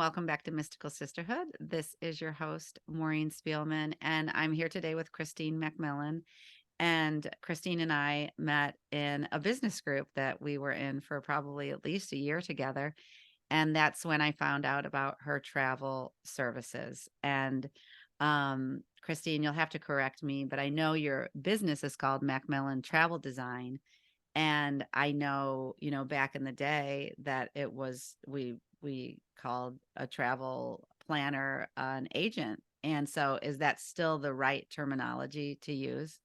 welcome back to Mystical Sisterhood. This is your host, Maureen Spielman, and I'm here today with Christine MacMillan. And Christine and I met in a business group that we were in for probably at least a year together. And that's when I found out about her travel services. And Christine, you'll have to correct me, but I know your business is called MacMillan Travel Design. And I know, back in the day that it was we called a travel planner an agent. And so is that still the right terminology to use?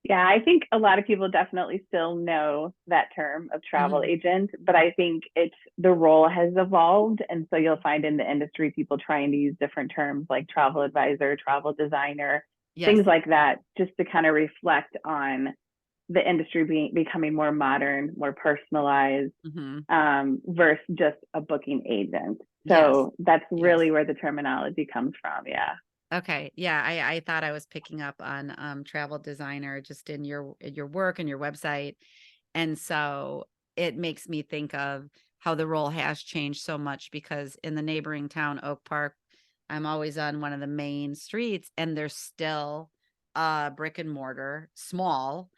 Yeah, I think a lot of people definitely still know that term of travel Mhm. agent, but I think the role has evolved. And so you'll find in the industry people trying to use different terms like travel advisor, travel designer, things Yes. like that, just to kind of reflect on the industry becoming more modern, more personalized, Hmm. versus just a booking agent. Yes. So that's Yes. really where the terminology comes from. Yeah. Okay. Yeah, I thought I was picking up on travel designer just in your work and your website. And so it makes me think of how the role has changed so much because in the neighboring town, Oak Park, I'm always on one of the main streets and there's still a brick and mortar, small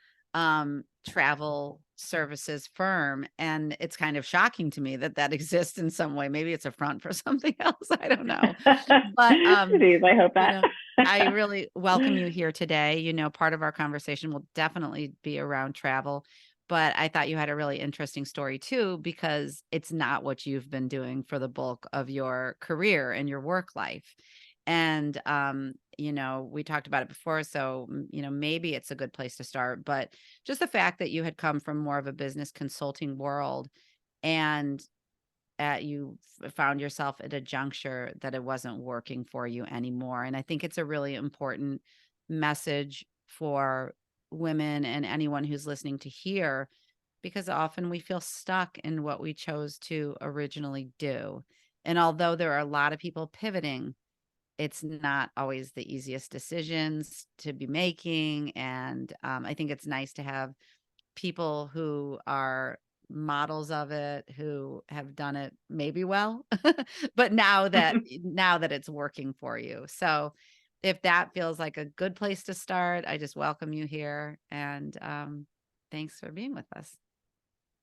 travel services firm. And it's kind of shocking to me that that exists in some way. Maybe it's a front for something else. I don't know. But Jeez, I hope you not. know, I really welcome you here today. Part of our conversation will definitely be around travel, but I thought you had a really interesting story too, because it's not what you've been doing for the bulk of your career and your work life. And, we talked about it before. So, maybe it's a good place to start, but just the fact that you had come from more of a business consulting world and you found yourself at a juncture that it wasn't working for you anymore. And I think it's a really important message for women and anyone who's listening to hear, because often we feel stuck in what we chose to originally do. And although there are a lot of people pivoting, it's not always the easiest decisions to be making. And I think it's nice to have people who are models of it, who have done it maybe well, but now that it's working for you. So if that feels like a good place to start, I just welcome you here. And thanks for being with us.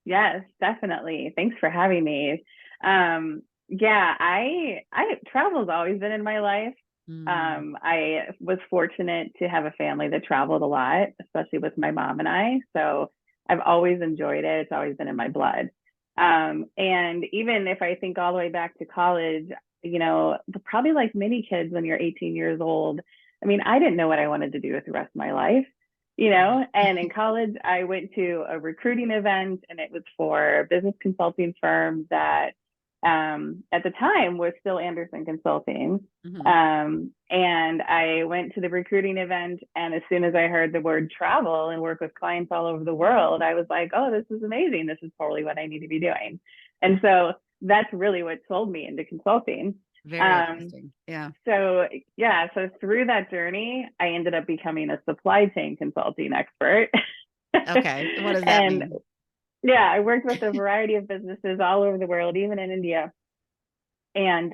Yes, definitely. Thanks for having me. Yeah, I travel's always been in my life. Mm, I was fortunate to have a family that traveled a lot, especially with my mom and I. So I've always enjoyed it. It's always been in my blood. And even if I think all the way back to college, probably like many kids when you're 18 years old, I mean, I didn't know what I wanted to do with the rest of my life, right. and in college, I went to a recruiting event and it was for a business consulting firm that at the time was still Anderson Consulting. Hmm. And I went to the recruiting event, and as soon as I heard the word travel and work with clients all over the world, I was like, oh, this is amazing. This is totally what I need to be doing. And so that's really what sold me into consulting. Very Um, interesting. Yeah. so yeah, so through that journey, I ended up becoming a supply chain consulting expert. Okay. What does that And mean? yeah, I worked with a variety of businesses all over the world, even in India, and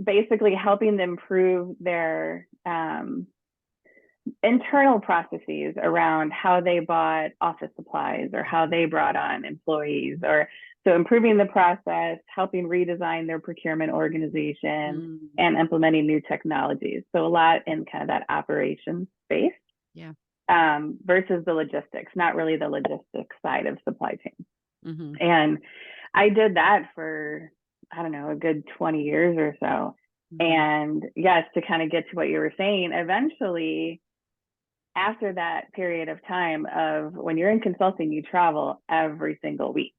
basically helping them improve their internal processes around how they bought office supplies or how they brought on employees, or so improving the process, helping redesign their procurement organization, Mm, and implementing new technologies. So a lot in kind of that operations space, yeah. versus the logistics, not really the logistics side of supply chain. Hmm. And I did that for, I don't know, a good 20 years or so. Hmm. And yes, to kind of get to what you were saying, eventually, after that period of time of when you're in consulting, you travel every single week.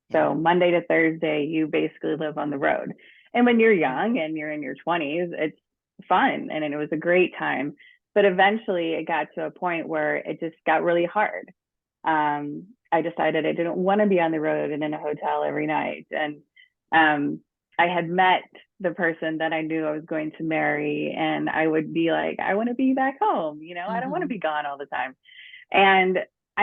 Yeah. So Monday to Thursday, you basically live on the road. And when you're Mm. young and you're in your 20s, it's fun and it was a great time. But eventually it got to a point where it just got really hard. I decided I didn't want to be on the road and in a hotel every night. And um, I had met the person that I knew I was going to marry, and I would be like, I want to be back home. I don't want to Mhm. be gone all the time. And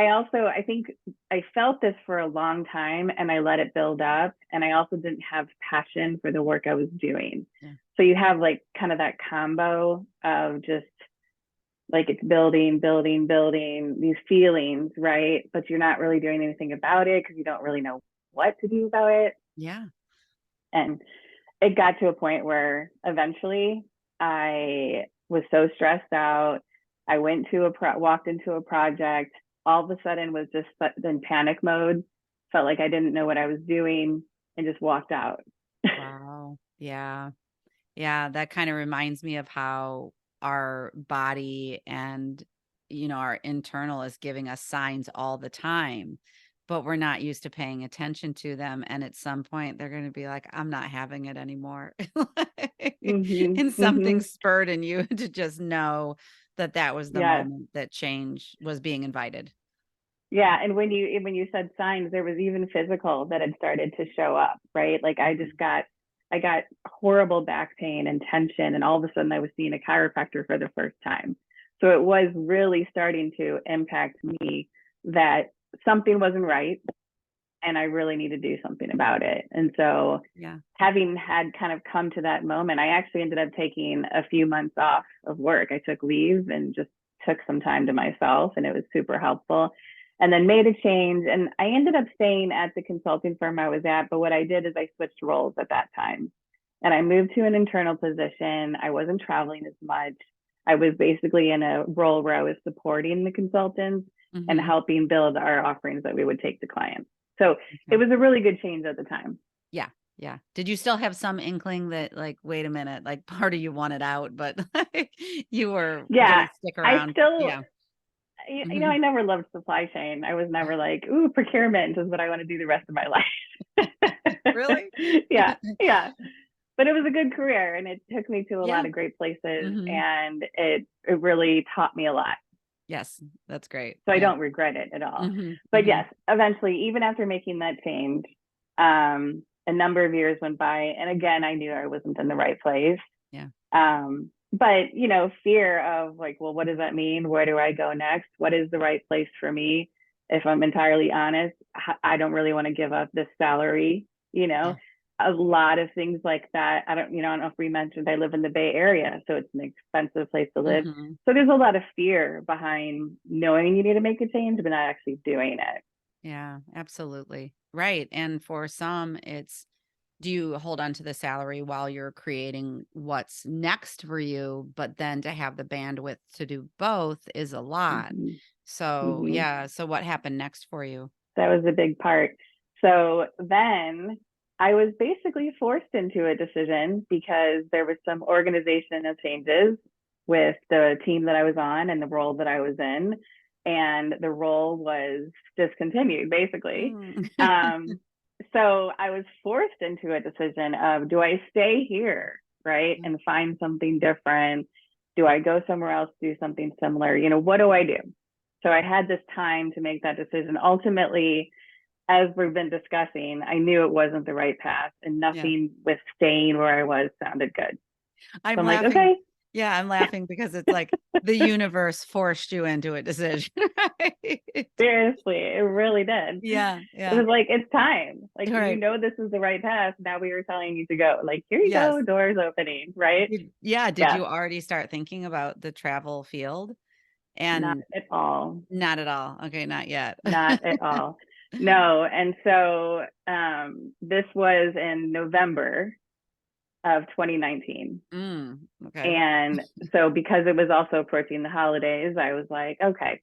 I think I felt this for a long time and I let it build up. And I also didn't have passion for the work I was doing. Yeah. So you have like kind of that combo of just like it's building, building, building these feelings, right? But you're not really doing anything about it because you don't really know what to do about it. Yeah. And it got to a point where eventually I was so stressed out. I walked into a project, all of a sudden was just in panic mode, felt like I didn't know what I was doing and just walked out. Wow. Yeah. Yeah, that kind of reminds me of how our body and, our internal is giving us signs all the time, but we're not used to paying attention to them. And at some point, they're going to be like, I'm not having it anymore. Mhm. And something Mhm. spurred in you to just know that that was the Yes. moment that change was being invited. Yeah, and when you said signs, there was even physical that had started to show up, right? Like Mhm. I got horrible back pain and tension, and all of a sudden I was seeing a chiropractor for the first time. So it was really starting to impact me that something wasn't right and I really need to do something about it. And so Yeah. having had kind of come to that moment, I actually ended up taking a few months off of work. I took leave and just took some time to myself, and it was super helpful. And then made a change, and I ended up staying at the consulting firm I was at. But what I did is I switched roles at that time, and I moved to an internal position. I wasn't traveling as much. I was basically in a role where I was supporting the consultants and Hmm. helping build our offerings that we would take to clients. So it Okay. was a really good change at the time. Yeah. Yeah. Did you still have some inkling that, like, wait a minute, like, part of you wanted out, but like, you were Yeah, gonna stick I around? still, Yeah. I Mhm. never loved supply chain. I was never like, ooh, procurement is what I want to do the rest of my life. Really? Yeah, yeah. But it was a good career and it took me to a lot Yeah. of great places Mhm. and it really taught me a lot. Yes, that's great. So I Yeah. don't regret it at all. Mhm. But Mhm. yes, eventually, even after making that change, a number of years went by. And again, I knew I wasn't in the right place. Yeah. But fear of like, well, what does that mean? Where do I go next? What is the right place for me? If I'm entirely honest, I don't really want to give up this salary, Yeah. a lot of things like that. I don't know if we mentioned I live in the Bay Area, so it's an expensive place to live. Mhm. So there's a lot of fear behind knowing you need to make a change, but not actually doing it. Yeah, absolutely. Right. And for some, it's, do you hold on to the salary while you're creating what's next for you? But then to have the bandwidth to do both is a lot. Mm-hmm. So, Mm-hmm. yeah. So, what happened next for you? That was a big part. So then I was basically forced into a decision because there was some organizational changes with the team that I was on and the role that I was in. And the role was discontinued, basically. Mm. Um, so I was forced into a decision of do I stay here, right, and find something different? Do I go somewhere else, do something similar? What do I do? So I had this time to make that decision. Ultimately, as we've been discussing, I knew it wasn't the right path and Yeah. nothing with staying where I was sounded good. So I'm I'm like, laughing. okay, Yeah, I'm laughing because it's like the universe forced you into a decision, right? seriously, it really did. Yeah, It yeah. was like, it's time. Like, Right. this is the right path. Now we are telling you to go. Like, here you Yes. go, doors opening, right? Did Yeah, you already start thinking about the travel field? not And at all. not at all. Okay, not yet. Not at all. No. And so this was in November of 2019. Okay. And so because it was also approaching the holidays, I was like, okay,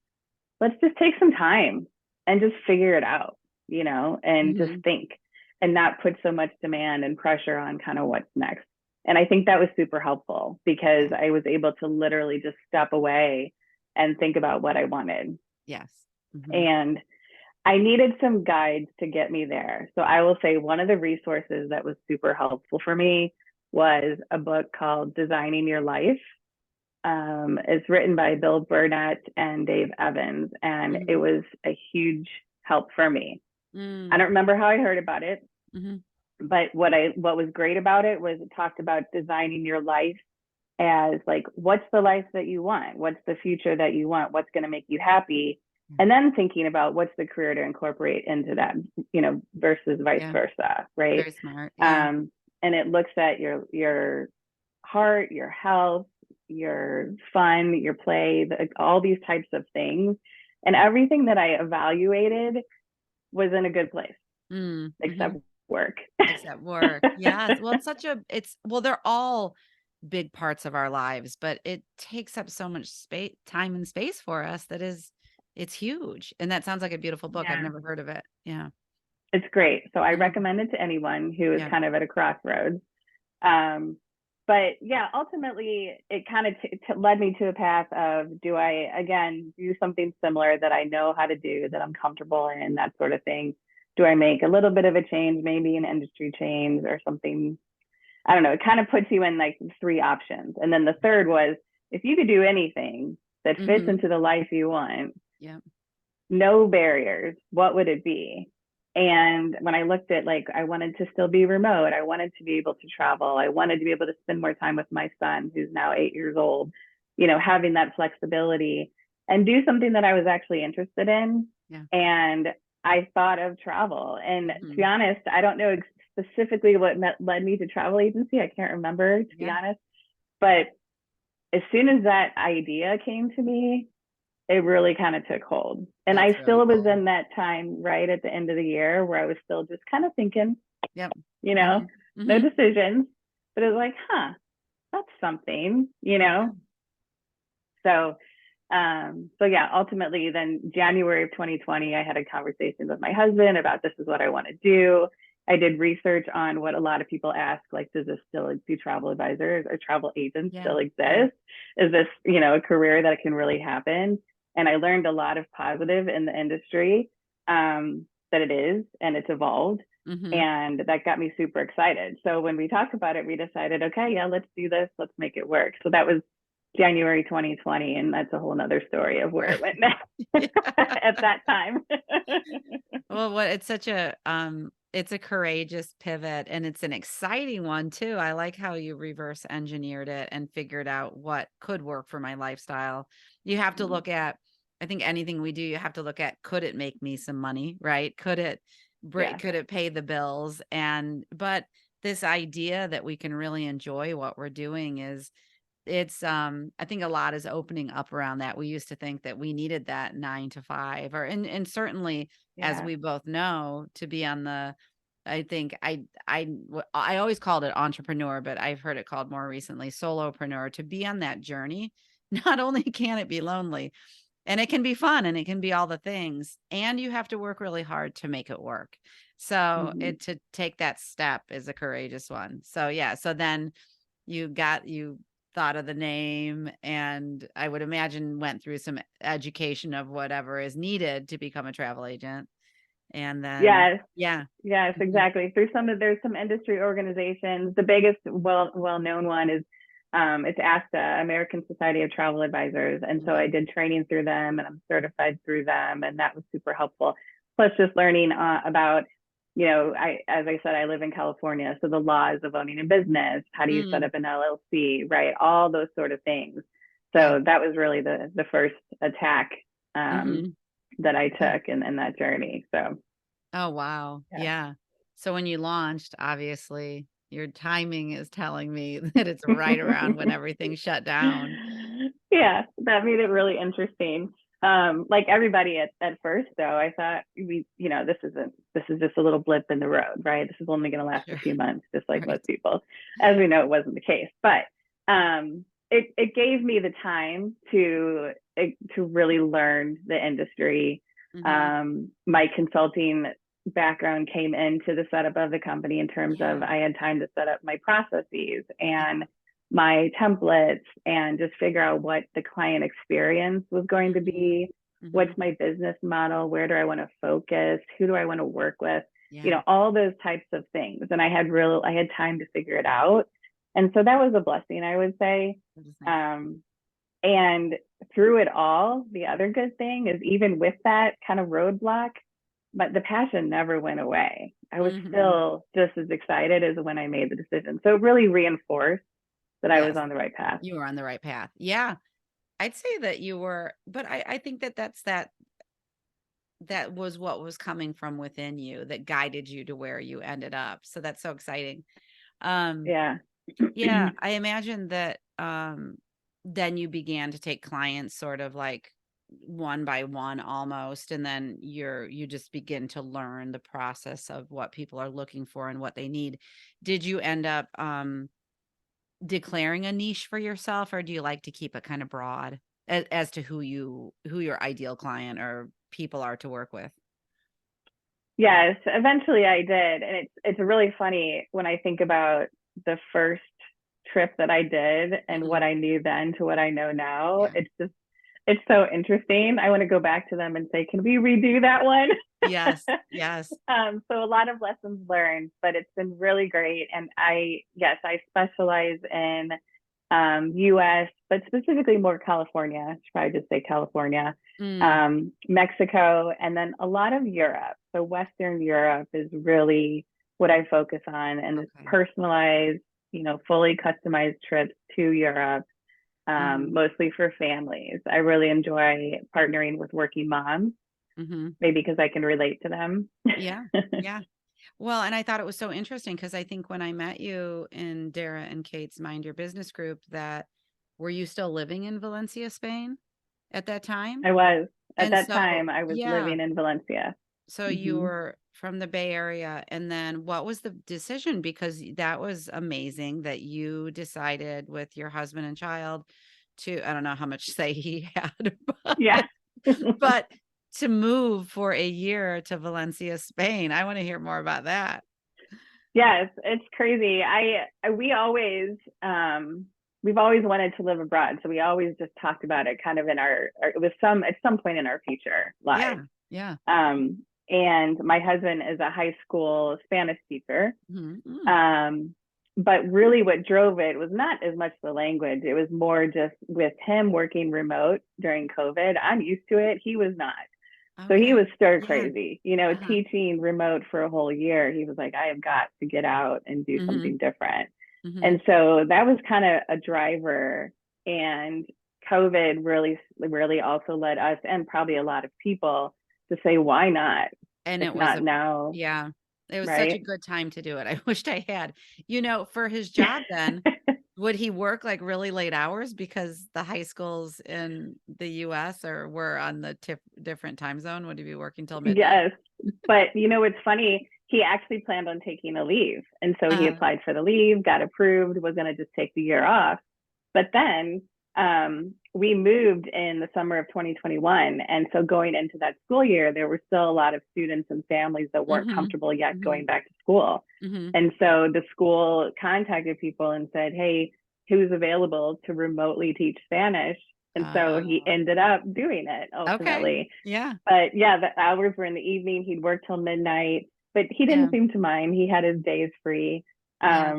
let's just take some time and just figure it out, and just Mhm. think and not put so much demand and pressure on kind of what's next. And I think that was super helpful because Yeah. I was able to literally just step away and think about what I wanted. Yes. Mhm. And I needed some guides to get me there. So I will say one of the resources that was super helpful for me was a book called Designing Your Life. It's written by Bill Burnett and Dave Evans, and it Mhm. was a huge help for me. I Mm. don't remember how I heard about it, Mhm. but what was great about it was it talked about designing your life as like, what's the life that you want? What's the future that you want? What's going to make you happy? Yeah. and then thinking about what's the career to incorporate into that, versus vice Yeah. versa, right? Very smart. Yeah. Um, and it looks at your heart, your health, your fun, your play, all these types of things. And everything that I evaluated was in a good place, Mm-hmm. except work. Except work. Yes. Well, they're all big parts of our lives, but it takes up so much space, time and space for us it's huge. And that sounds like a beautiful book. I've Yeah, never heard of it. Yeah. it's great. So I Mhm. recommend it to anyone who is Yeah. kind of at a crossroads. Um, but yeah, ultimately, it kind of led me to a path of, do I, again, do something similar that I know how to do, that I'm comfortable in, that sort of thing? Do I make a little bit of a change, maybe an industry change or something? I don't know. It kind of puts you in like three options. And then the third was, if you could do anything that fits Mhm. into the life you want, Yeah. no barriers, what would it be? And when I looked at, like, I wanted to still be remote, I wanted to be able to travel, I wanted to be able to spend more time with my son, who's now 8 years old, having that flexibility and do something that I was actually interested in. Yeah. And I thought of travel. And to be Mhm. honest, I don't know specifically what led me to travel agency. I can't remember, to be Yeah. honest. But as soon as that idea came to me, it really kind of took hold. And I That's really still was cool. in that time right at the end of the year where I was still just kind of thinking, Yep. you know, Mhm. no Mhm. decisions, but it was like, that's something. Yeah. So, so yeah, ultimately then January of 2020, I had a conversation with my husband about, this is what I want to do. I did research on what a lot of people ask, like, do travel advisors or travel agents Yeah. still Yeah. exist? Is this, a career that can really happen? And I learned a lot of positive in the industry, that it is, and it's evolved. Mhm. And that got me super excited. So when we talked about it, we decided, okay, yeah, let's do this. Let's make it work. So that was January 2020, and that's a whole nother story of where it went Yeah. at that time. Well, it's a courageous pivot and it's an exciting one too. I like how you reverse engineered it and figured out what could work for my lifestyle. You have to look at, I think anything we do, you have to look at, could it make me some money, right? Yeah. Could it pay the bills? But this idea that we can really enjoy what we're doing I think a lot is opening up around that. We used to think that we needed that 9 to 5 and certainly, as Yeah. we both know, to be on the I think I always called it entrepreneur, but I've heard it called more recently solopreneur. To be on that journey, not only can it be lonely, and it can be fun and it can be all the things, and you have to work really hard to make it work. So, Mm-hmm. it to take that step is a courageous one. So, yeah, so then you thought of the name, and I would imagine went through some education of whatever is needed to become a travel agent. And then Yes. yeah. Yes, Mhm. exactly. There's some industry organizations. The biggest well known one is, it's ASTA, American Society of Travel Advisors, and so I Mhm. did training through them, and I'm certified through them, and that was super helpful. Plus, just learning about, as I said, I live in California, so the laws of owning a business, how do you set Mm. up an LLC, right? All those sort of things. Yeah. So that was really the first attack, um, Mhm. that I Yeah. took in that journey. So Oh, wow. yeah. Yeah. So when you launched, obviously, your timing is telling me that it's right around when everything shut down. Yeah, that made it really interesting. Like everybody at first though, I thought this is just a little blip in the road, right? This is only going to last a Sure. few months, just like Right. most people. As we know, it wasn't the case, but it gave me the time to really learn the industry. Mhm. My consulting background came into the setup of the company in terms of, Yeah. I had time to set up my processes Yeah. and my templates and just figure out what the client experience was going to Mhm. be. Mhm. What's my business model? Where do I want to focus? Who do I want to work with? Yeah. All those types of things. And I had time to figure it out. And so that was a blessing, I would say. That is nice. Um, and through it all, the other good thing is, even with that kind of roadblock, but the passion never went away. I was Mhm. still just as excited as when I made the decision. So it really reinforced that I was Yes. on the right path. You were on the right path. Yeah. I'd say that you were, but I think that that's that. that was what was coming from within you that guided you to where you ended up. So that's so exciting. Um, Yeah. yeah, I imagine that then you began to take clients sort of like one by one almost, and then you just begin to learn the process of what people are looking for and what they need. Did you end up declaring a niche for yourself, or do you like to keep it kind of broad as to who your ideal client or people are to work with? Yes, eventually I did. And it's really funny when I think about the first trip that I did and what Mhm. I knew then to what I know now. Yeah. It's so interesting. I want to go back to them and say, can we redo that one? Yes. Yes. So a lot of lessons learned, but it's been really great. And yes, I specialize in US, but specifically more California. I should probably just say California, Mm, Mexico, and then a lot of Europe. So Western Europe is really what I focus on, and okay. personalized, fully customized trips to Europe, Mhm. mostly for families. I really enjoy partnering with working moms, Mhm. maybe because I can relate to them. Yeah. Yeah. Well, and I thought it was so interesting because I think when I met you in Dara and Kate's Mind Your Business group, that were you still living in Valencia, Spain at that time? I was at And that so, time I was yeah, living in Valencia. so you Hmm. were from the Bay Area. And then what was the decision? Because that was amazing that you decided with your husband and child to, I don't know how much say he had, Yeah. but to move for a year to Valencia, Spain. I want to hear more about that. Yes, it's crazy. We've always wanted to live abroad, so we always just talked about it kind of in it was some at some point in our future lives. Yeah. Yeah. And my husband is a high school Spanish teacher. Mhm, mm, Um, but really what drove it was not as much the language. It was more just with him working remote during COVID. I'm used to it. He was not. So he okay. was stir Yeah. crazy, Uh-huh. teaching remote for a whole year. He was like, I have got to get out and do Mhm, something different. mhm. And so that was kind of a driver. And COVID really, really also led us and probably a lot of people to say, why not? And If it was not a now, yeah, it was such a right? good time to do it. I wished I had. For his job then, would he work, like, really late hours because the high schools in the US were on the different time zone? Would he be working till midnight? Yes. But it's funny. He actually planned on taking a leave. And so he Uh-huh. applied for the leave, got approved, was going to just take the year off. But then we moved in the summer of 2021. And so going into that school year, there were still a lot of students and families that weren't Mhm, comfortable yet going mhm, back to school. mhm. And so the school contacted people and said, hey, who's available to remotely teach Spanish? And so he Oh, ended up doing it okay. ultimately. Yeah, But yeah, the hours were in the evening. He'd work till midnight, but he yeah, didn't seem to mind. He had his days free. yeah.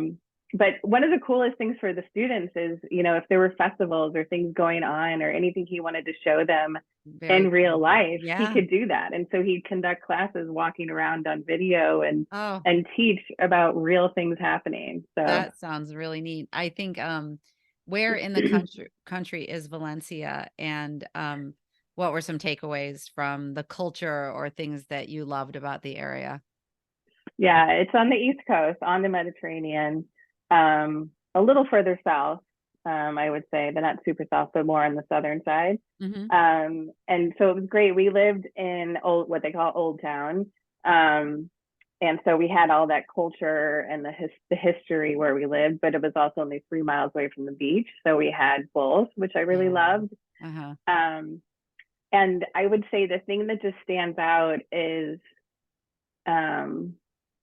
But one of the coolest things for the students is, if there were festivals or things going on or anything he wanted to show them Very in real cool. life, he Yeah. could do that. And so he'd conduct classes walking around on video Oh, and teach about real things happening. So that sounds really neat. I think, where in the country is Valencia, and, what were some takeaways from the culture or things that you loved about the area? yeah, it's on the East Coast, on the Mediterranean, a little further south, I would say, but not super south, but more on the southern side. Mhm, And so it was great. We lived in what they call Old Town. Um, and so we had all that culture and the history where we lived, but it was also only 3 miles away from the beach. So we had both, which I really yeah, loved. uh-huh, Um, and I would say the thing that just stands out is um,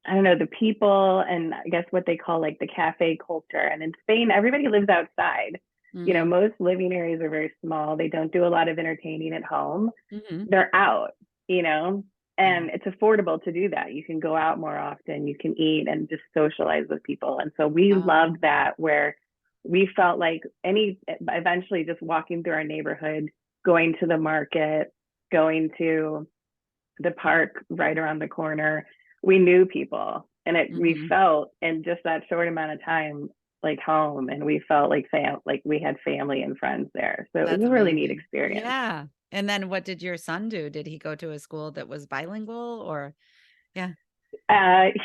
I don't know, the people and I guess what they call like the cafe culture. And in Spain, everybody lives outside. mhm, Most living areas are very small. They don't do a lot of entertaining at home. mhm, They're out, you know, yeah, and it's affordable to do that. You can go out more often, you can eat and just socialize with people. And so we oh, loved that where we felt like eventually just walking through our neighborhood, going to the market, going to the park right around the corner. We knew people, and we mhm. felt in just that short amount of time like home, and we felt like we had family and friends there. So it was That's a really neat amazing. experience. Yeah. And then what did your son do? Did he go to a school that was bilingual or yeah.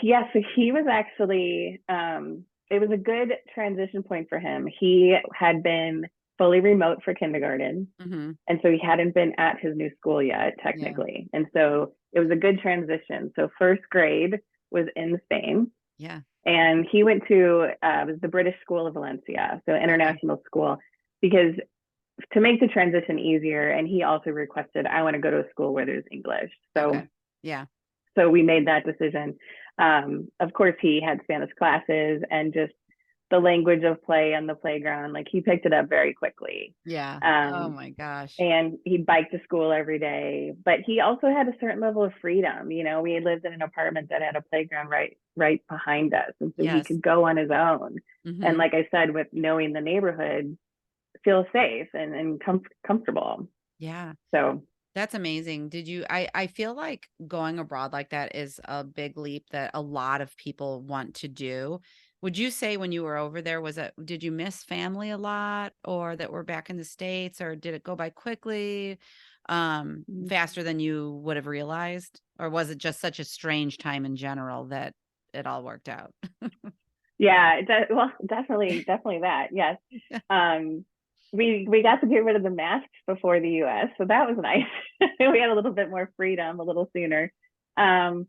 Yeah, so he was actually, it was a good transition point for him. He had been fully remote for kindergarten. Mhm. And so he hadn't been at his new school yet, Yeah. technically. And so it was a good transition. So first grade was in Spain. Yeah. And he went to, it was the British School of Valencia, so Okay. international school, because to make the transition easier, and he also requested, I want to go to a school where there's English. Okay. So Yeah. we made that decision. Of course, he had Spanish classes and just the language of play on the playground. Like he picked it up very quickly. Yeah. Oh Um, my gosh. and he biked to school every day, but he also had a certain level of freedom. We lived in an apartment that had a playground right behind us, and so he Yes. could go on his own. And Mhm. like I said, with knowing the neighborhood, feel safe and comfortable. Yeah. So That's amazing. I feel like going abroad like that is a big leap that a lot of people want to do. Would you say when you were over there, did you miss family a lot or that were back in the States, or did it go by quickly, faster than you would have realized? Or was it just such a strange time in general that it all worked out? yeah, well, definitely that. Yes. Um, we got to get rid of the masks before the U.S., so that was nice. We had a little bit more freedom a little sooner. Um,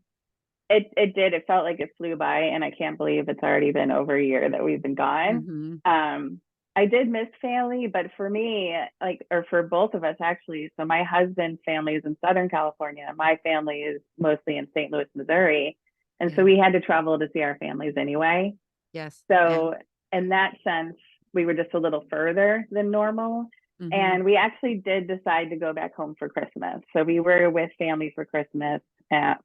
it did. It felt like it flew by, and I can't believe it's already been over a year that we've been gone. Mhm. I did miss family, but for me, like, or for both of us actually. So my husband's family is in Southern California. My family is mostly in St. Louis, Missouri, and so Yeah. we had to travel to see our families anyway. Yes. Yeah. So in that sense, we were just a little further than normal. Mhm. And we actually did decide to go back home for Christmas. So we were with family for Christmas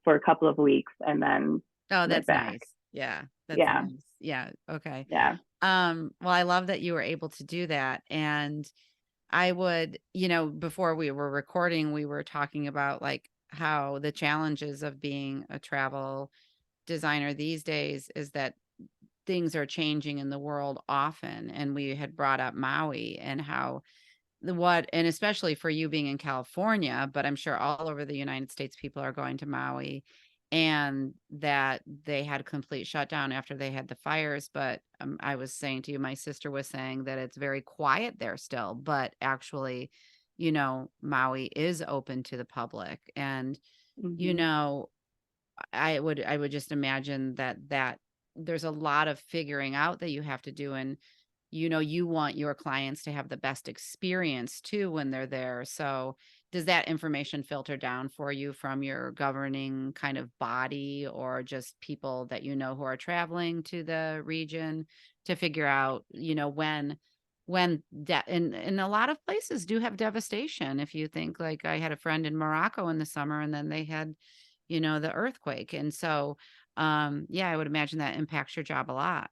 for a couple of weeks and then Oh, went that's back. nice. Yeah. That's Yeah. nice. Yeah. Okay. Yeah. Well, I love that you were able to do that. And I would, before we were recording, we were talking about like how the challenges of being a travel designer these days is that things are changing in the world often. And we had brought up Maui and how and especially for you being in California, but I'm sure all over the United States, people are going to Maui and that they had complete shutdown after they had the fires. But I was saying to you, my sister was saying that it's very quiet there still, but actually, Maui is open to the public. And, you Mm-hmm. know, I would just imagine that there's a lot of figuring out that you have to do. And you want your clients to have the best experience too when they're there. So, does that information filter down for you from your governing kind of body or just people that who are traveling to the region to figure out, and a lot of places do have devastation. If you think like I had a friend in Morocco in the summer and then they had, the earthquake. And so, yeah, I would imagine that impacts your job a lot.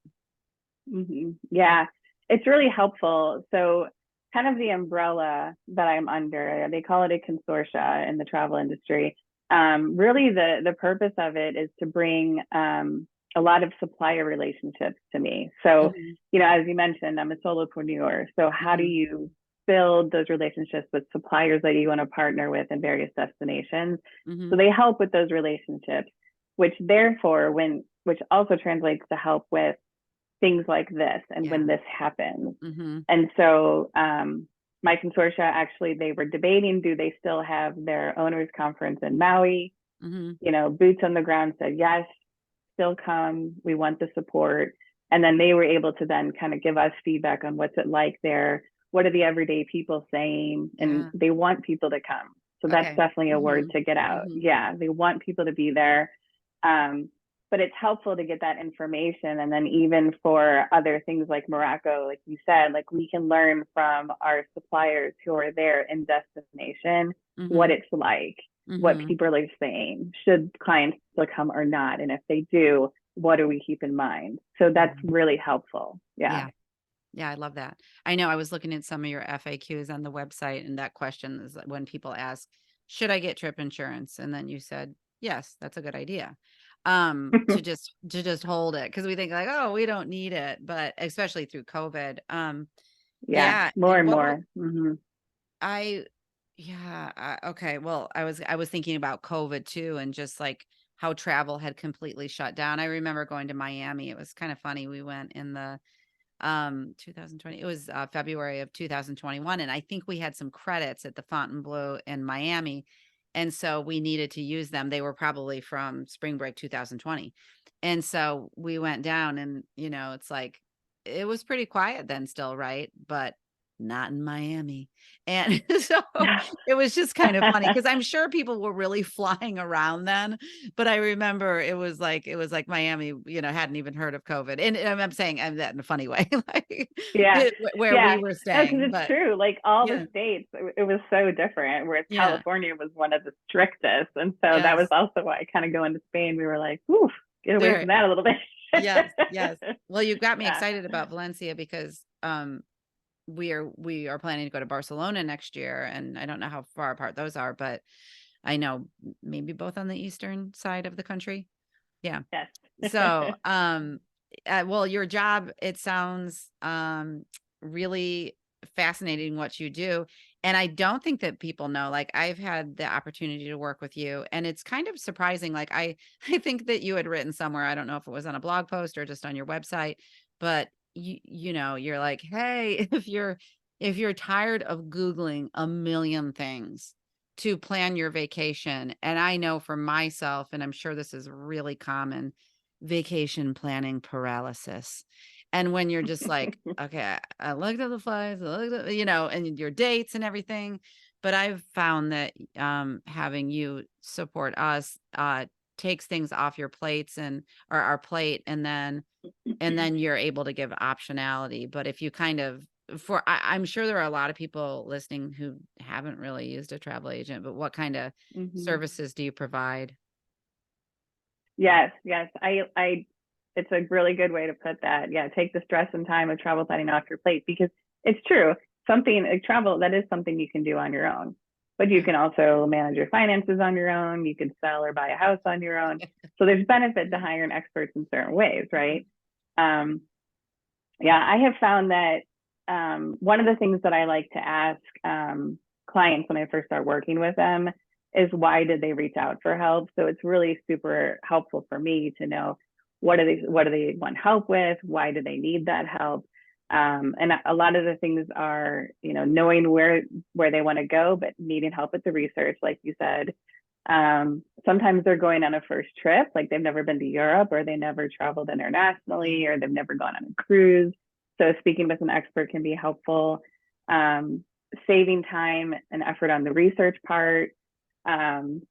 Mm-hmm. Yeah. It's really helpful. So kind of the umbrella that I'm under, they call it a consortia in the travel industry. Really the purpose of it is to bring a lot of supplier relationships to me. So, Mhm. as you mentioned, I'm a solopreneur. So how do Mhm. you build those relationships with suppliers that you want to partner with in various destinations? So Mhm. they help with those relationships, which also translates to help with things like this and when Yeah. this happens. Mhm. And so my consortia actually, they were debating, do they still have their owners conference in Maui? Mhm. Boots on the ground said yes, still come. We want the support. And then they were able to then kind of give us feedback on what's it like there. What are the everyday people saying? And Yeah. they want people to come. So that's Okay. definitely a word Mhm. to get out. Mhm. Yeah, they want people to be there. Um, but it's helpful to get that information. And then even for other things like Morocco, like you said, like we can learn from our suppliers who are there in destination what Mhm. it's like, what Mhm. people are saying, should clients still come or not? And if they do, what do we keep in mind? So that's Yeah. really helpful. Yeah. Yeah. Yeah, I love that. I know I was looking at some of your FAQs on the website, and that question is like when people ask, "Should I get trip insurance?" And then you said, "Yes, that's a good idea." To just hold it because we think like, "Oh, we don't need it," but especially through COVID. Yeah. Yeah, More and and what would more. Mm-hmm. I Yeah. Okay. Well, I was thinking about COVID too, and just like how travel had completely shut down. I remember going to Miami. It was kind of funny. We went in the 2020. It was February of 2021, and I think we had some credits at the Fontainebleau in Miami, and so we needed to use them. They were probably from spring break 2020, and so we went down, and it's like it was pretty quiet then, still, right? But not in Miami, and so it was just kind of funny because I'm sure people were really flying around then, but I remember it was like Miami, hadn't even heard of COVID, and I'm saying that in a funny way, like Yeah. where we Yeah. were No, because staying, it's but true. Like all the yeah, states, it was so different. Whereas yeah, California was one of the strictest, and so that was yes, also why kind of going to Spain, we were like, "Ooh, get away there, from that a little bit." yes, yes. Well, you got me Yeah. excited about Valencia because we are planning to go to Barcelona next year, and I don't know how far apart those are, but I know maybe both on the eastern side of the country. Yeah. Yes. So, well, your job, it sounds really fascinating what you do. And I don't think that people know, like I've had the opportunity to work with you, and it's kind of surprising. Like I think that you had written somewhere, I don't know if it was on a blog post or just on your website, but you're like, hey, if you're tired of Googling a million things to plan your vacation, and I know for myself, and I'm sure this is really common, vacation planning paralysis. And when you're just like, okay, I looked at the flights, I looked at, and your dates and everything. But I've found that having you support us takes things off your plates and or our plate, and then you're able to give optionality. But if you kind of I'm sure there are a lot of people listening who haven't really used a travel agent, but what kind of Hmm. services do you provide? Yes, yes. It's a really good way to put that. Yeah, take the stress and time of travel planning off your plate because it's true. Something like travel, that is something you can do on your own. But you Yeah. can also manage your finances on your own. You can sell or buy a house on your own. So there's benefit to hiring experts in certain ways, right? Um, yeah, I have found that one of the things that I like to ask clients when I first start working with them is why did they reach out for help? So it's really super helpful for me to know what do they want help with? Why do they need that help? And a lot of the things are, knowing where they want to go, but needing help with the research, like you said. Sometimes they're going on a first trip, like they've never been to Europe or they never traveled Yeah. internationally or they've never gone on a cruise. So speaking with an expert can be helpful. Um, Saving time and effort on the research part. Um,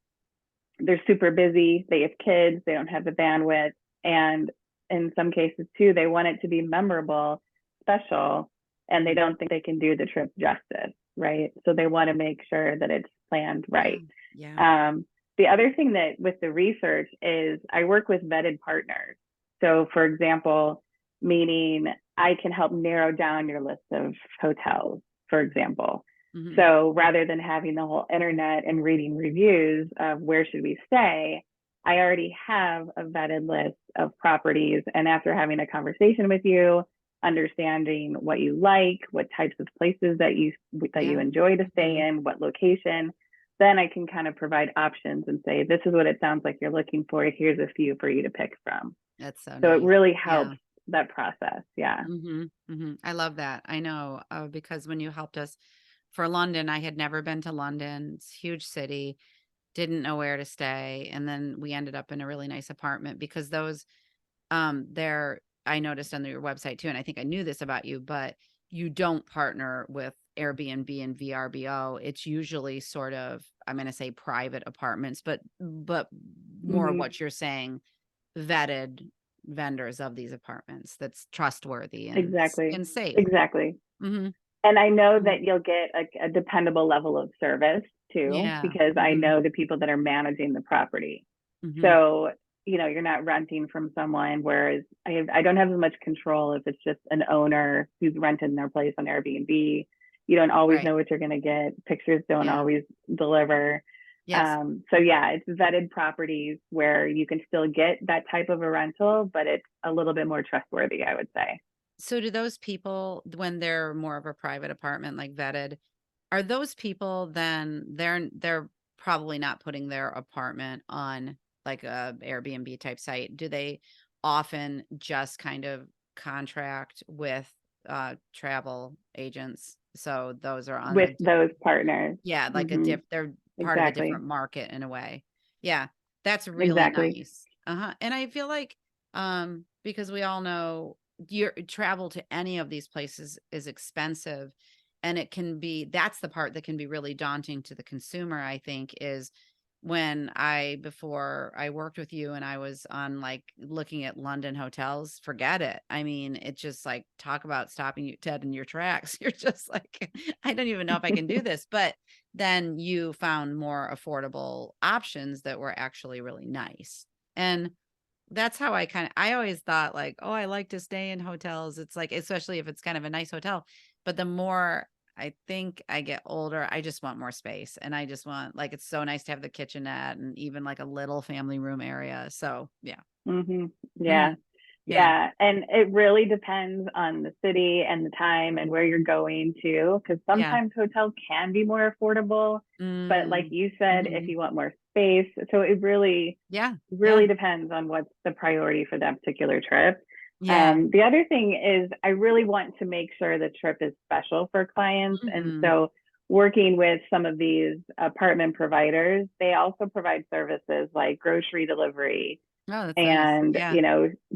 they're super busy. They have kids. They don't have the bandwidth. And in some cases, too, they want it to be memorable, special, and they Mhm. don't think they can do the trip justice, right? So they want to make sure that it's planned Yeah. right. Yeah. Um, the other thing that with the research is I work with vetted partners. So, for example, meaning I can help narrow down your list of hotels, for example. Mhm. So rather than having the whole internet and reading reviews of where should we stay, I already have a vetted list of properties. And after having a conversation with you, understanding what you like, what types of places that you Yeah. enjoy to stay Mhm. in, what location, then I can kind of provide options and say, this is what it sounds like you're looking for. Here's a few for you to pick from. That's so So it nice. really Yeah. helps that process. Yeah. Mhm. Mhm. I love that. I know, because when you helped us for London, I had never been to London. It's a huge city, didn't know where to stay, and then we ended up in a really nice apartment because those there I noticed on your website too, and I think I knew this about you, but you don't partner with Airbnb and VRBO. It's usually sort of, I'm going to say private apartments, but more Mm-hmm. what you're saying, vetted vendors of these apartments that's trustworthy and Exactly. and safe. Exactly. Mhm. And I know Mhm. that you'll get a dependable level of service too, Yeah. because I Mhm. know the people that are managing the property. Mhm. So, you're not renting from someone, whereas I don't have as much control if it's just an owner who's renting their place on Airbnb. You don't always Right. know what you're going to get. Pictures don't Yeah. always deliver. Yes. So yeah, it's vetted properties where you can still get that type of a rental, but it's a little bit more trustworthy, I would say. So do those people, when they're more of a private apartment, like vetted, Are those people then they're probably not putting their apartment on like a Airbnb type site. Do they often just kind of contract with travel agents? So those are on with a those partners. yeah, like Hmm. they're part of a Exactly. different market in a way. Yeah, that's really Exactly. nice. Uh-huh. And I feel like because we all know your travel to any of these places is expensive, and it can be that's the part that can be really daunting to the consumer, I think, is when I before I worked with you and I was on like looking at London hotels, forget it. I mean, it's just like talk about stopping you dead in your tracks. You're just like, I don't even know if I can do this. But then you found more affordable options that were actually really nice. And that's how I always thought like, "Oh, I like to stay in hotels." It's like especially if it's kind of a nice hotel, but the more I think I get older, I just want more space, and I just want like, it's so nice to have the kitchenette and even like a little family room area. So, yeah. Hmm. Yeah. Mhm. Yeah. Yeah. And it really depends on the city and the time and where you're going to, because Yeah. sometimes hotels can be more affordable. But like Mm. you said, if Mhm. you want more space, so it really, Yeah. Yeah. really depends on what's the priority for that particular trip. Yeah. The other thing is, I really want to make sure the trip is special for clients. And Mhm. so, working with some of these apartment providers, they also provide services like grocery delivery Oh, that's nice. and Yeah.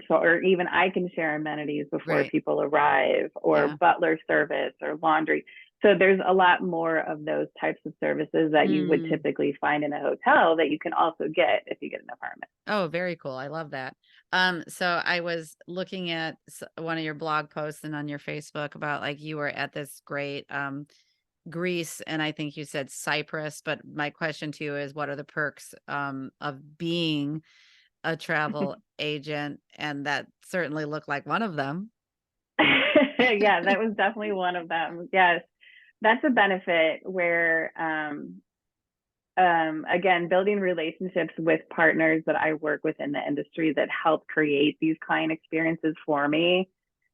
so or even I can share amenities before Right. people arrive or Yeah. butler service or laundry. So there's a lot more of those types of services that you would Mm. typically find in a hotel that you can also get if you get an apartment. Oh, very cool. I love that. So I was looking at one of your blog posts and on your Facebook about like you were at this great Greece, and I think you said Cyprus, but my question to you is what are the perks of being a travel agent? And that certainly looked like one of them. Yeah, that was definitely one of them. Yes, that's a benefit where again, building relationships with partners that I work with in the industry that help create these client experiences for me,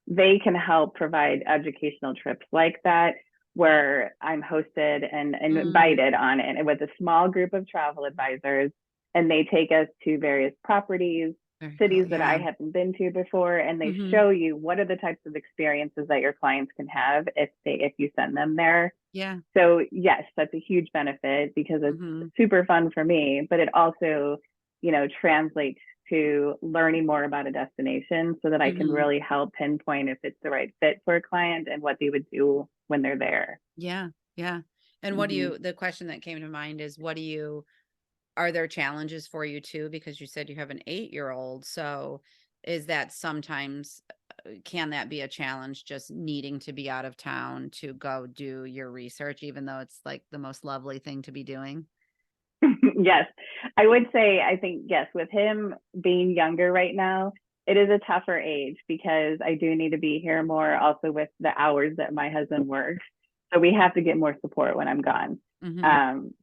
they can help provide educational trips like that, where I'm hosted and Mm, invited on it with a small group of travel advisors. And they take us to various properties, very cool. cities that I Yeah. haven't been to before, and they Hmm. show you what are the types of experiences that your clients can have if you send them there. Yeah. So yes, that's a huge benefit because it's Hmm. super fun for me, but it also, translates to learning more about a destination so that I can Hmm. really help pinpoint if it's the right fit for a client and what they would do when they're there. Yeah. Yeah. And Hmm. the question that came to mind is are there challenges for you too? Because you said you have an 8-year-old. So is that sometimes, can that be a challenge just needing to be out of town to go do your research, even though it's like the most lovely thing to be doing? Yes, I would say, I think, yes, with him being younger right now, it is a tougher age because I do need to be here more also with the hours that my husband works. So we have to get more support when I'm gone. Hmm.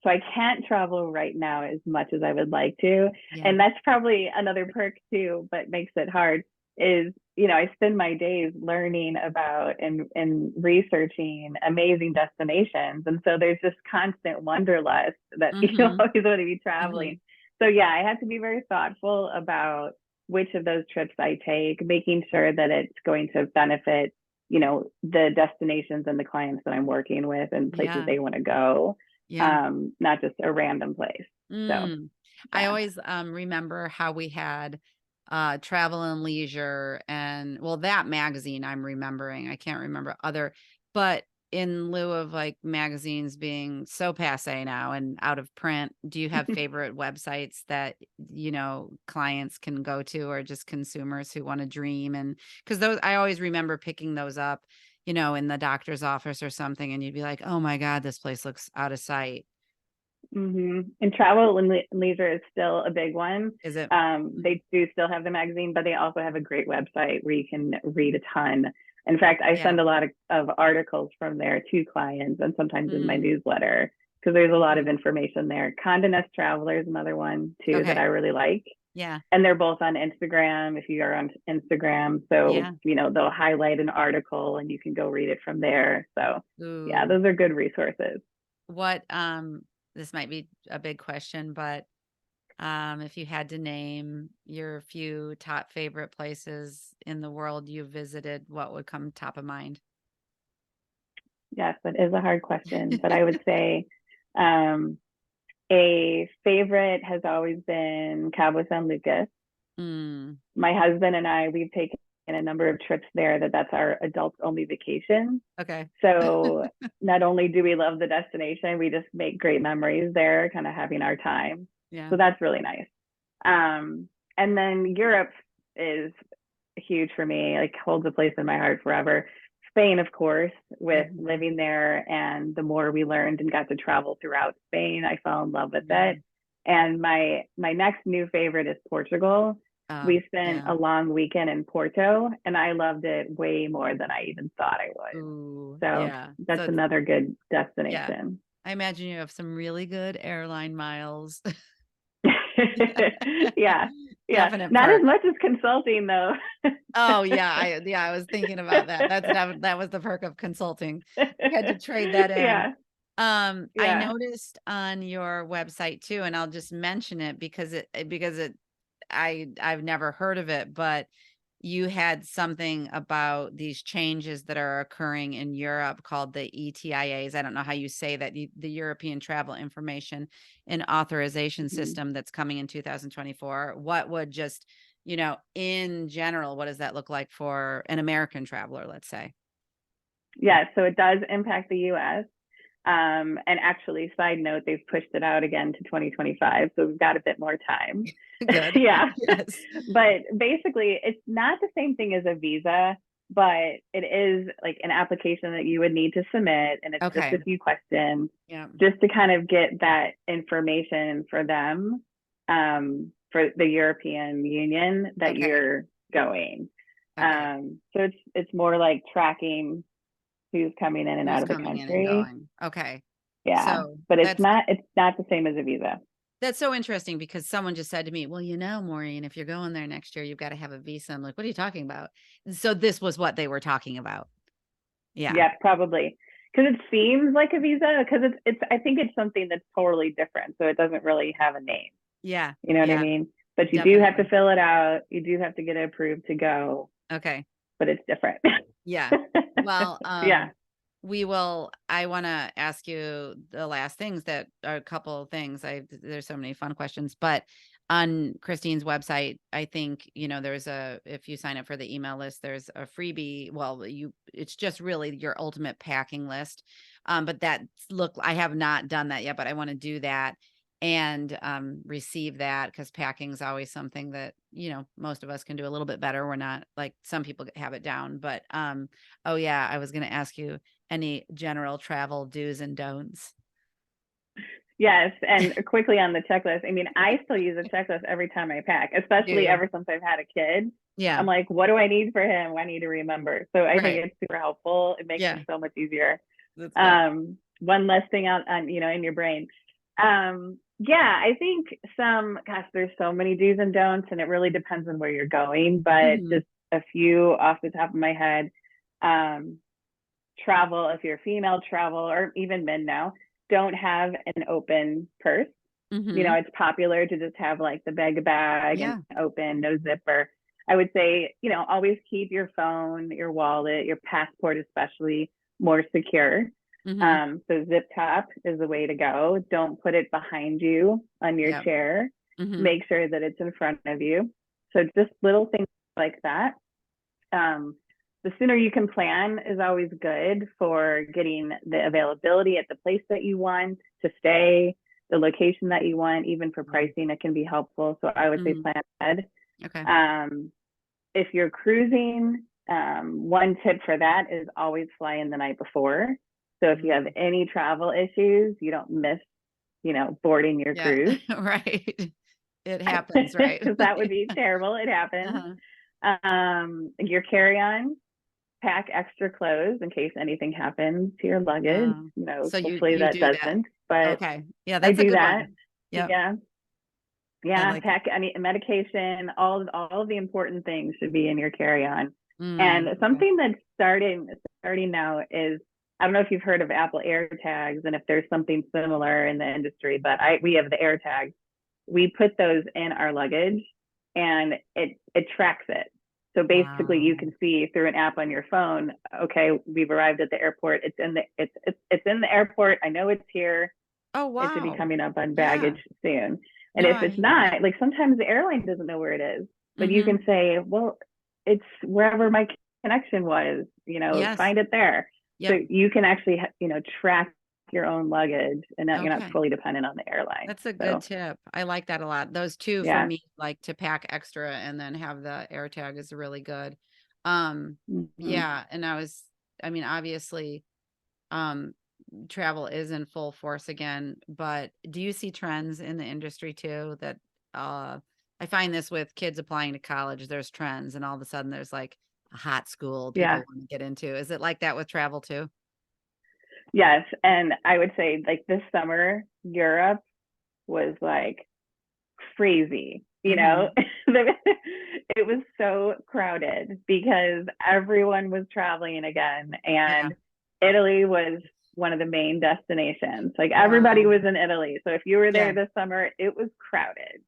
So I can't travel right now as much as I would like to. Yeah. And that's probably another perk too, but makes it hard is, I spend my days learning about and researching amazing destinations. And so there's this constant wanderlust that you Hmm. always want to be traveling. Hmm. So yeah, I have to be very thoughtful about which of those trips I take, making sure that it's going to benefit, the destinations and the clients that I'm working with and places Yeah. they want to go, Yeah. not just a random place. So Mm. I yeah. always remember how we had Travel and Leisure and well that magazine I'm remembering. I can't remember other but in lieu of like magazines being so passe now and out of print, do you have favorite websites that clients can go to or just consumers who want to dream and cuz those I always remember picking those up, in the doctor's office or something and you'd be like, "Oh my god, this place looks out of sight." And travel and leisure is still a big one. Is it? Mhm. They do still have the magazine, but they also have a great website where you can read a ton. In fact, I Yeah. send a lot of articles from there to clients and sometimes in my Mm. newsletter because there's a lot of Mhm. information there. Condé Nast Traveler is another one too that I Okay. really like. Yeah. And they're both on Instagram if you are on Instagram. So, Yeah. they'll highlight an article and you can go read it from there. So, yeah, Ooh. those are good resources. what, this might be a big question, but, if you had to name your few top favorite places in the world you visited, what would come top of mind? Yes, that is a hard question, but I would say um, a favorite has always been Cabo San Lucas. Mm, My husband and I, we've taken a number of trips there that's our adults only vacation. okay. So not only do we love the destination, we just make great memories there, kind of having our time. Yeah. So that's really nice. And then Europe is huge for me, like holds a place in my heart forever. Spain, of course, with Mhm. living there and the more we learned and got to travel throughout Spain, I fell in love with Yeah. it. And my next new favorite is Portugal. We spent Yeah. a long weekend in Porto and I loved it way more than I even thought I would. Ooh, So yeah. So that's it's another good yeah. destination. I imagine you have some really good airline miles. Yeah. Yeah. Definite Not as perk. much as consulting though. Oh, yeah, I was thinking about that. That was the perk of consulting. You had to trade that in. Yeah. I Yeah. noticed on your website too, and I'll just mention it because it I've never heard of it, but you had something about these changes that are occurring in Europe called the ETIAs. I don't know how you say that, the European Travel Information and Authorization Mhm. System that's coming in 2024. What would just, in general, what does that look like for an American traveler, let's say? Yeah. So it does impact the US. And actually, side note, they've pushed it out again to 2025. So we've got a bit more time. Good. Yeah. Yes. But basically, it's not the same thing as a visa, but it is like an application that you would need to submit. And it's just Okay. a few questions Yeah. just to kind of get that information for them, for the European Union that Okay. you're going. Okay. So it's more like tracking who's coming in and out Who's of the coming in and country. going? Okay. Yeah, So but it's not the same as a visa. that's so interesting because someone just said to me, "Well, Maureen, if you're going there next year, you've got to have a visa." I'm like, "What are you talking about?" So this was what they were talking about. Yeah. Yeah, probably because it seems like a visa because it's I think it's something that's totally different, so it doesn't really have a name. Yeah. You know what I Yeah. mean? But you do have to Definitely. fill it out. You do have to get it approved to go, Okay. but it's different. Yeah. Well, Yeah. I want to ask you the last things that are a couple of things. There's so many fun questions, but on Christine's website, I think, if you sign up for the email list, there's a freebie. Well, it's just really your ultimate packing list. But I have not done that yet, but I want to do that and receive that because packing is always something that, most of us can do a little bit better. We're not like some people have it down, but oh yeah, I was going to ask you any general travel do's and don'ts. Yes, and quickly on the checklist. I mean, I still use a checklist every time I pack, Do especially you? ever since I've had a kid. Yeah. I'm like, what do I need for him? I need to remember. So I think Right. it's super helpful. It makes Yeah. things so much easier. That's good. One less thing on in your brain. Yeah, I think gosh, there's so many do's and don'ts, and it really depends on where you're going. But Hmm. just a few off the top of my head. Um, Travel, if you're female, travel, or even men now, don't have an open purse. Hmm. It's popular to just have like the bag and Yeah. open, no zipper. I would say, always keep your phone, your wallet, your passport, especially more secure. Hmm. So zip top is the way to go. Don't put it behind you on your Yeah. chair. Hmm. Make sure that it's in front of you. So just little things like that. Um, the sooner you can plan is always good for getting the availability at the place that you want to stay, the location that you want, even for pricing, it can be helpful. So I would say Hmm. plan ahead. Okay. If you're cruising, one tip for that is always fly in the night before. So if you have Mm. any travel issus, you don't miss, boarding your Yeah. cruise. Right. It happens, right? Because that would be terrible. It happens. Uh-huh. Your carry-on, pack extra clothes in case anything happens to your luggage. So you Hopefully you that do that. doesn't, but Okay. Yeah, I that's a do good that. one. Yep. Yeah. I Yeah. like it. Pack any medication, all of the important things should be in your carry-on. And Okay. something that's starting now is I don't know if you've heard of Apple AirTags and if there's something similar in the industry, but we have the AirTags. We put those in our luggage and it tracks it. So basically you Wow. can see through an app on your phone, okay, we've arrived at the airport. It's in the airport. I know it's here. Oh, It should be wow. coming up on Yeah. baggage soon. And No, if I it's hear that. not, like sometimes the airline doesn't know where it is, but you Mm-hmm. can say, well, it's wherever my connection was, Yes. find it there. So Yep. you can actually, track your own luggage and you're not Okay. fully dependent on the airline. That's a good So tip. I like that a lot. Those two for yeah. me, like to pack extra and then have the air tag is really good. Um, Mm-hmm. yeah, and I mean, obviously, um, travel is in full force again, but do you see trends in the industry too that I find this with kids applying to college, there's trends and all of a sudden there's like a hot school Yeah. people want to get into. Is it like that with travel too? Yes. And I would say like this summer, Europe was like crazy. Mhm. It was so crowded because everyone was traveling again, Yeah. and Italy was one of the main destinations. Like everybody Wow. was in Italy. So if you were there Yeah. this summer, it was crowded.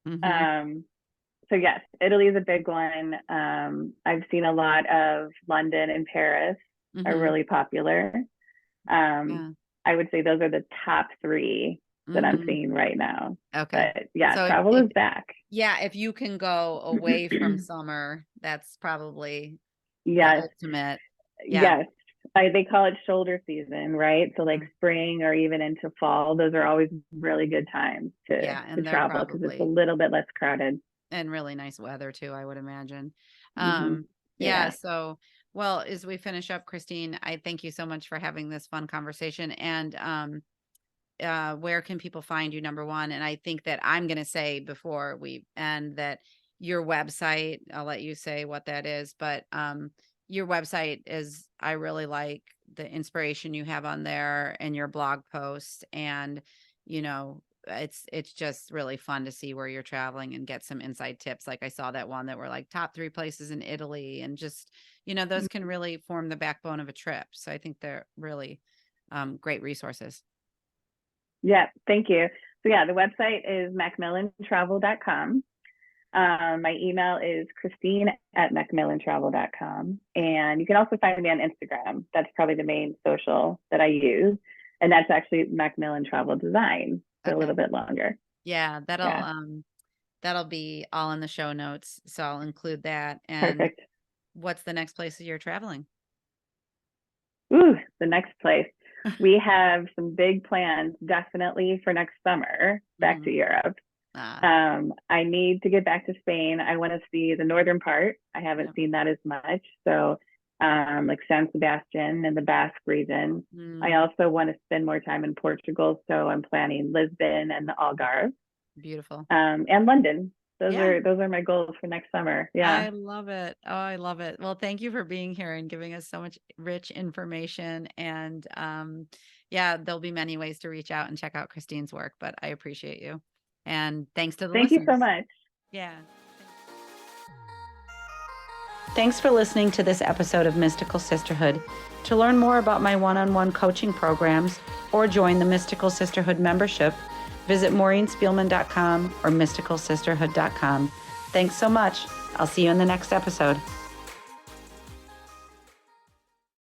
Mhm. Um, so yes, Italy is a big one. I've seen a lot of London and Paris are Mhm. really popular. Um, Yeah. I would say those are the top three that I'm Mhm. seeing right now. Okay. But yeah, So travel if is back. yeah, if you can go away from summer, that's probably the Yes, ultimate. Yeah. yes. They call it shoulder season, right? So like Mhm. spring or even into fall, those are always really good times Yeah, to and they're travel because it's a probably little bit less crowded. and really nice weather too, I would imagine. Hmm. Yeah, Yeah. so well, as we finish up, Christine, I thank you so much for having this fun conversation. And where can people find you, number one? And I think that I'm going to say before we end that your website, I'll let you say what that is, but your website is, I really like the inspiration you have on there and your blog posts. And, you know, it's just really fun to see where you're traveling and get some inside tips. Like I saw that one that were like top 3 places in Italy and just, those can really form the backbone of a trip. So I think they're really great resources. Yeah. Thank you. So yeah, the website is macmillantravel.com. My email is Christine@macmillantravel.com. And you can also find me on Instagram. That's probably the main social that I use. And that's actually Macmillan Travel Design. So a little Okay. bit longer. Yeah, Yeah. that'll be all in the show notes, so I'll include that. And Perfect. what's the next place that you're traveling? Ooh, the next place. We have some big plans definitely for next summer back to Mhm. Europe. Ah, I need to get back to Spain. I want to see the northern part. I haven't yep. seen that as much. So, like San Sebastian and the Basque region. I Mm, also want to spend more time in Portugal. So I'm planning Lisbon and the Algarve, beautiful. and London. Yeah, Those are my goals for next summer. Yeah. I love it. Oh, I love it. Well, thank you for being here and giving us so much rich information. And yeah, there'll be many ways to reach out and check out Christine's work, but I appreciate you. And thanks to the Thank you so listeners. much. Yeah. Thanks for listening to this episode of Mystical Sisterhood. To learn more about my one-on-one coaching programs or join the Mystical Sisterhood membership, visit maureenspielman.com or mysticalsisterhood.com. Thanks so much. I'll see you in the next episode.